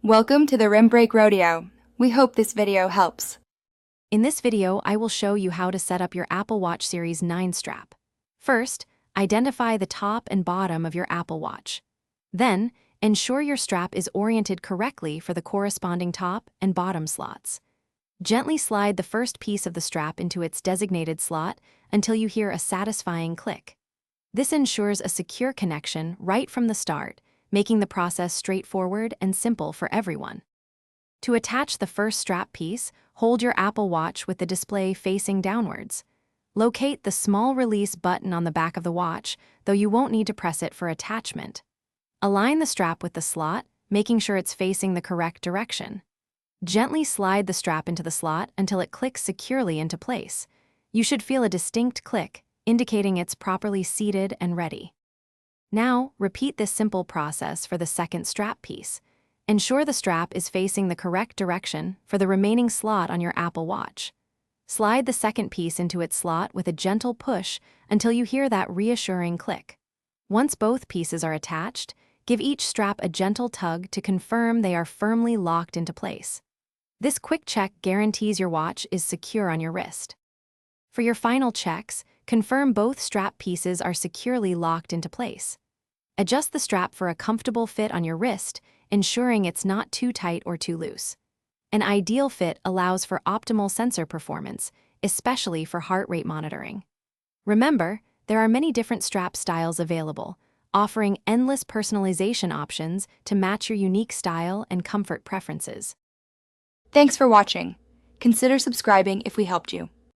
Welcome to the Rim Break Rodeo. We hope this video helps. In this video, I will show you how to set up your Apple Watch Series 9 strap. First, identify the top and bottom of your Apple Watch. Then, ensure your strap is oriented correctly for the corresponding top and bottom slots. Gently slide the first piece of the strap into its designated slot until you hear a satisfying click. This ensures a secure connection right from the start, making the process straightforward and simple for everyone. To attach the first strap piece, hold your Apple Watch with the display facing downwards. Locate the small release button on the back of the watch, though you won't need to press it for attachment. Align the strap with the slot, making sure it's facing the correct direction. Gently slide the strap into the slot until it clicks securely into place. You should feel a distinct click, indicating it's properly seated and ready. Now, repeat this simple process for the second strap piece. Ensure the strap is facing the correct direction for the remaining slot on your Apple Watch. Slide the second piece into its slot with a gentle push until you hear that reassuring click. Once both pieces are attached, give each strap a gentle tug to confirm they are firmly locked into place. This quick check guarantees your watch is secure on your wrist. For your final checks, confirm both strap pieces are securely locked into place. Adjust the strap for a comfortable fit on your wrist, ensuring it's not too tight or too loose. An ideal fit allows for optimal sensor performance, especially for heart rate monitoring. Remember, there are many different strap styles available, offering endless personalization options to match your unique style and comfort preferences. Thanks for watching. Consider subscribing if we helped you.